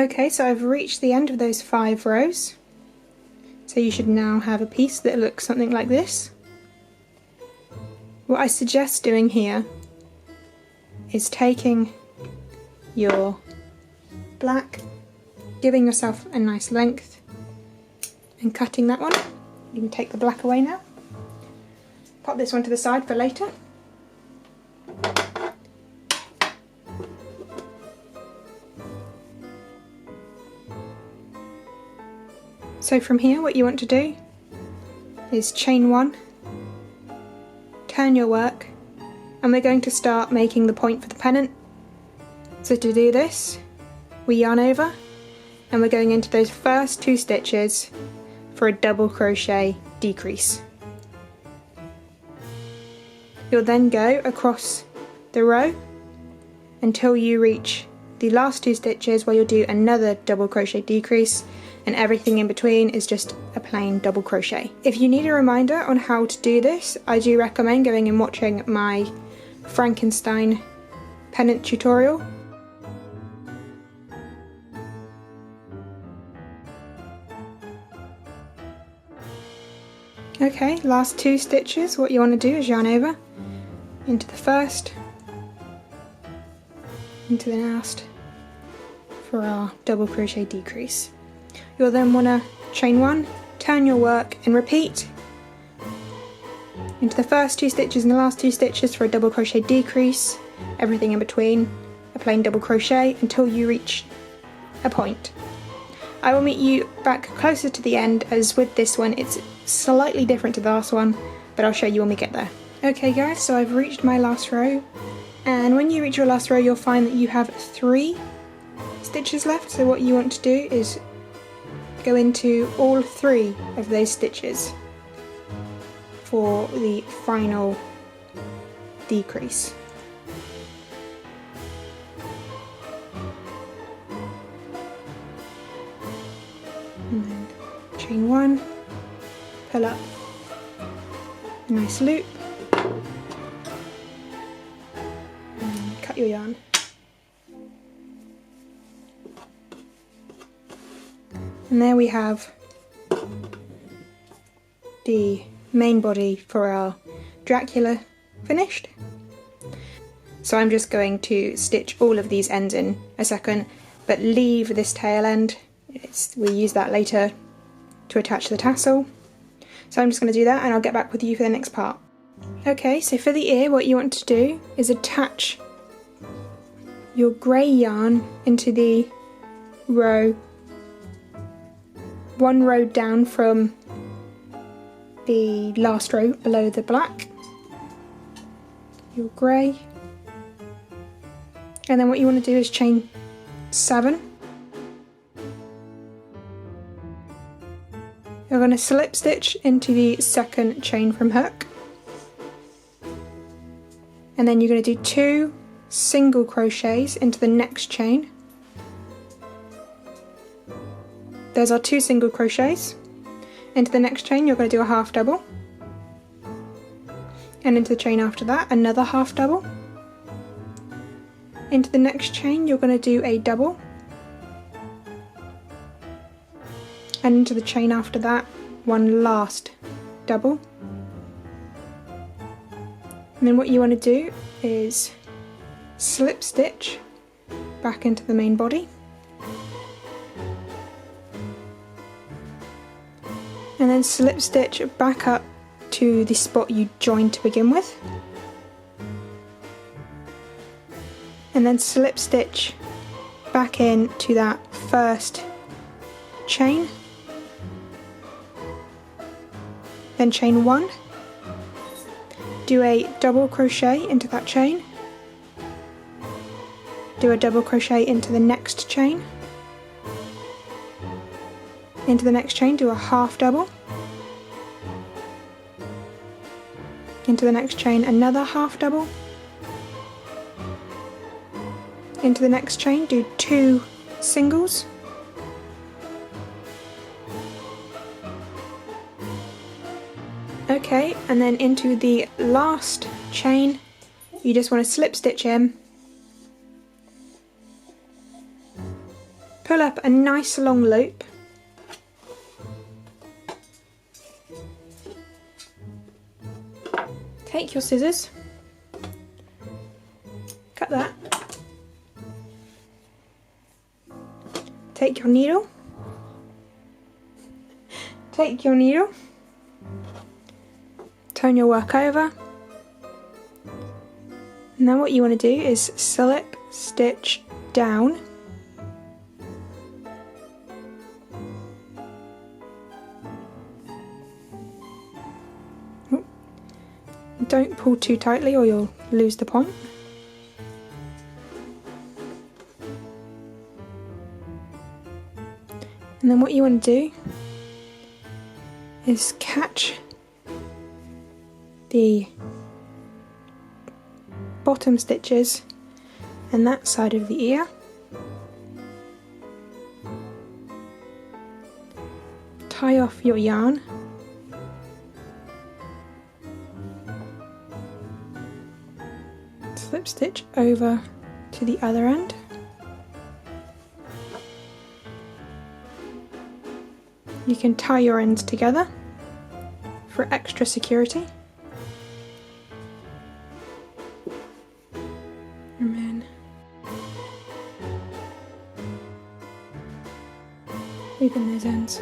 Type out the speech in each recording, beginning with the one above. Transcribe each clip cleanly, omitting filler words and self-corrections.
Okay, so I've reached the end of those 5 rows. So you should now have a piece that looks something like this. What I suggest doing here is taking your black, giving yourself a nice length and cutting that one. You can take the black away now. Pop this one to the side for later. So from here what you want to do is chain 1, turn your work, and we're going to start making the point for the pennant. So to do this, we yarn over and we're going into those first 2 stitches for a double crochet decrease. You'll then go across the row until you reach the last 2 stitches where you'll do another double crochet decrease, and everything in between is just a plain double crochet. If you need a reminder on how to do this, I do recommend going and watching my Frankenstein pennant tutorial. Okay, last 2 stitches, what you want to do is yarn over into the first, into the last for our double crochet decrease. You'll then want to chain 1, turn your work and repeat into the first 2 stitches and the last 2 stitches for a double crochet decrease, everything in between a plain double crochet until you reach a point. I will meet you back closer to the end, as with this one it's slightly different to the last one, but I'll show you when we get there. Okay guys, so I've reached my last row, and when you reach your last row you'll find that you have 3 stitches left. So what you want to do is go into all 3 of those stitches for the final decrease. And then chain 1, pull up a nice loop, and cut your yarn. And there we have the main body for our Dracula finished. So I'm just going to stitch all of these ends in a second, but leave this tail end. We'll use that later to attach the tassel. So I'm just going to do that and I'll get back with you for the next part. Okay, so for the ear what you want to do is attach your grey yarn into the row, 1 row down from the last row below the black, your grey, and then what you want to do is chain 7. You're going to slip stitch into the second chain from hook, and then you're going to do 2 single crochets into the next chain. There's our 2 single crochets. Into the next chain you're going to do a half double, and into the chain after that another half double. Into the next chain you're going to do a double, and into the chain after that 1 last double. And then what you want to do is slip stitch back into the main body, and then slip stitch back up to the spot you joined to begin with, and then slip stitch back into that first chain, then chain 1, do a double crochet into that chain, do a double crochet into the next chain, into the next chain do a half double, into the next chain another half double, into the next chain do 2 singles, okay, and then into the last chain you just want to slip stitch in pull up a nice long loop. Take your scissors, cut that, take your needle, turn your work over, and then what you want to do is slip stitch down Don't pull too tightly or you'll lose the point. And then what you want to do is catch the bottom stitches and that side of the ear, tie off your yarn, slip stitch over to the other end, you can tie your ends together for extra security. And then loop in those ends.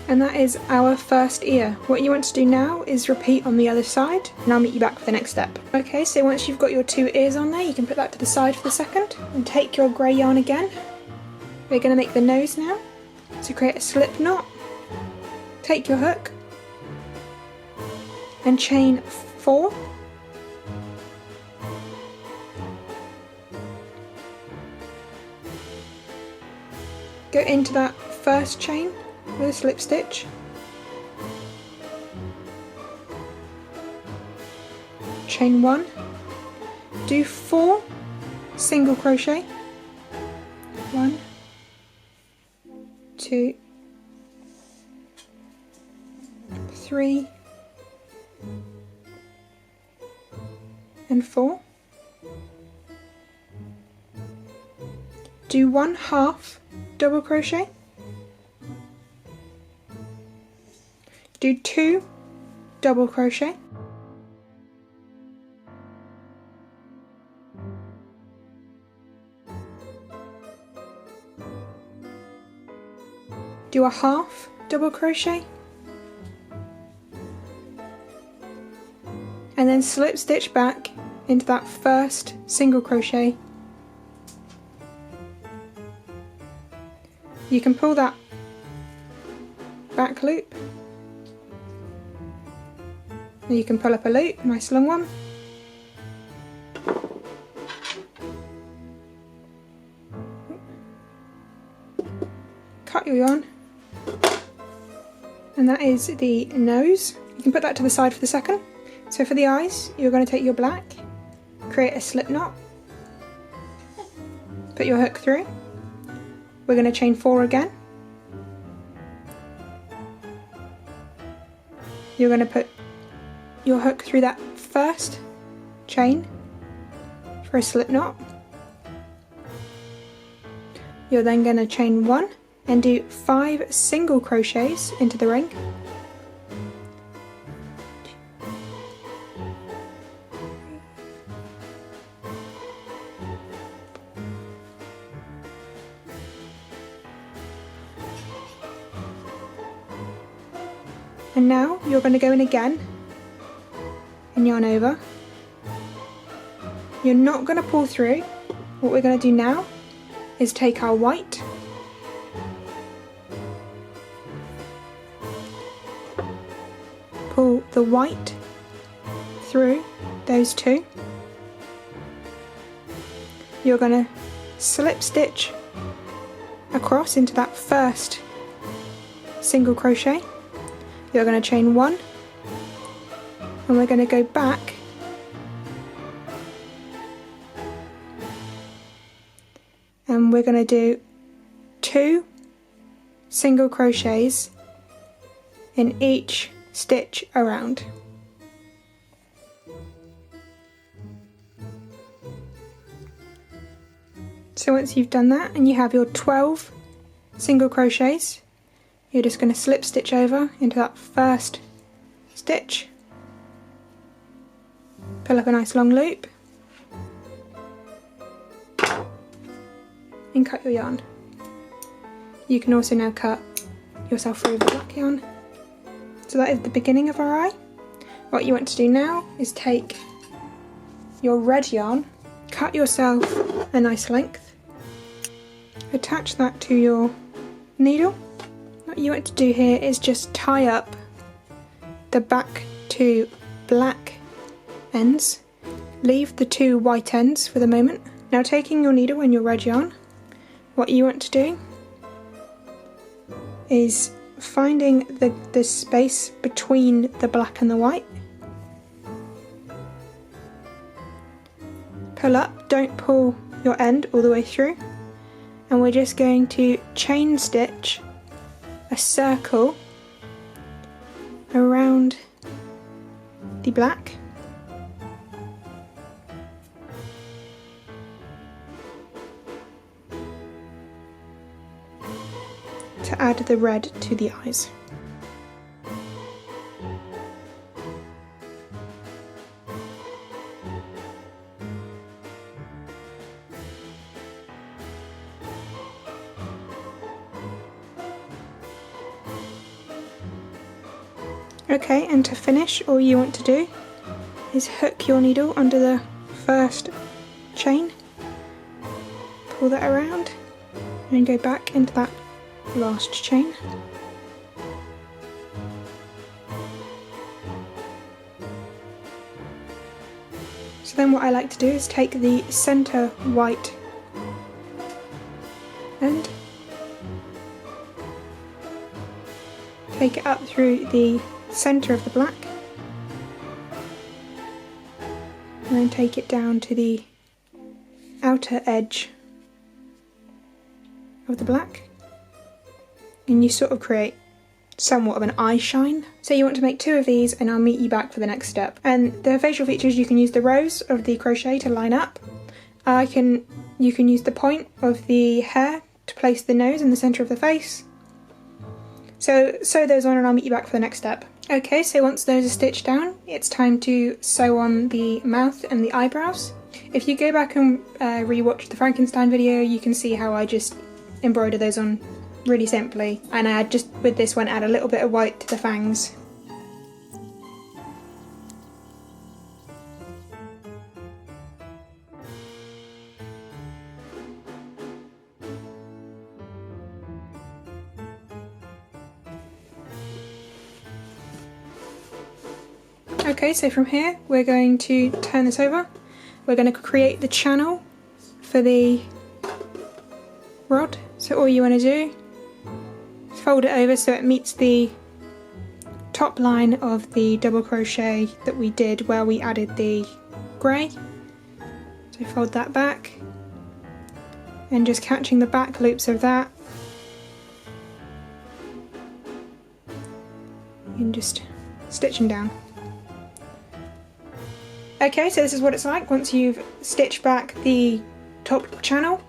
And that is our first ear. What you want to do now is repeat on the other side, and I'll meet you back for the next step. Okay, so once you've got your 2 ears on there, you can put that to the side for the second, and take your grey yarn again. We're going to make the nose now. To create a slip knot, take your hook, and chain 4. Go into that first chain with a slip stitch, chain 1, do 4 single crochet, 1, 2, 3 and 4, do 1/2 double crochet, do 2 double crochet, do a 1/2 double crochet, and then slip stitch back into that first single crochet. You can pull that back loop, and you can pull up a loop, nice long one. Cut your yarn, and that is the nose. You can put that to the side for the second. So for the eyes, you're going to take your black, create a slip knot, put your hook through. We're going to chain 4 again. You're going to put your hook through that first chain for a slip knot. You're then going to chain 1 and do 5 single crochets into the ring. And now you're going to go in again and yarn over. You're not going to pull through. What we're going to do now is take our white, pull the white through those 2. You're going to slip stitch across into that first single crochet. You're going to chain 1, and we're going to go back and we're going to do 2 single crochets in each stitch around. So once you've done that and you have your 12 single crochets, you're just going to slip stitch over into that first stitch, pull up a nice long loop and cut your yarn. You can also now cut yourself through the black yarn. So that is the beginning of our eye. What you want to do now is take your red yarn, cut yourself a nice length, attach that to your needle. What you want to do here is just tie up the back two black ends, leave the two white ends for the moment. Now taking your needle and your red yarn, what you want to do is finding the space between the black and the white. Pull up, don't pull your end all the way through, and we're just going to chain stitch a circle around the black. To add the red to the eyes. Okay, and to finish, all you want to do is hook your needle under the first chain, pull that around, and go back into that last chain. So then what I like to do is take the centre white end, take it up through the centre of the black, and then take it down to the outer edge of the black, and you sort of create somewhat of an eye shine. So you want to make 2 of these, and I'll meet you back for the next step. And the facial features, you can use the rows of the crochet to line up. You can use the point of the hair to place the nose in the centre of the face. So sew those on and I'll meet you back for the next step. Okay, so once those are stitched down, it's time to sew on the mouth and the eyebrows. If you go back and re-watch the Frankenstein video, you can see how I just embroider those on really simply, and I just with this one add a little bit of white to the fangs. Okay, so from here we're going to turn this over. We're going to create the channel for the rod. So all you want to do is fold it over so it meets the top line of the double crochet that we did where we added the grey. So fold that back, and just catching the back loops of that, you can just stitch them down. Okay, so this is what it's like once you've stitched back the top channel.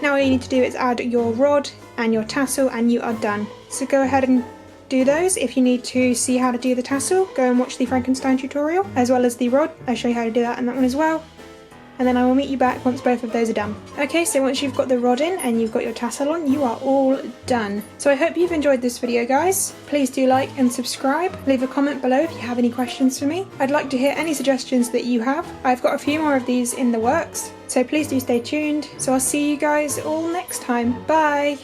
Now all you need to do is add your rod and your tassel and you are done. So go ahead and do those. If you need to see how to do the tassel, go and watch the Frankenstein tutorial, as well as the rod. I'll show you how to do that in that one as well. And then I will meet you back once both of those are done. Okay, so once you've got the rod in and you've got your tassel on, you are all done. So I hope you've enjoyed this video, guys. Please do like and subscribe. Leave a comment below if you have any questions for me. I'd like to hear any suggestions that you have. I've got a few more of these in the works, so please do stay tuned. So I'll see you guys all next time. Bye!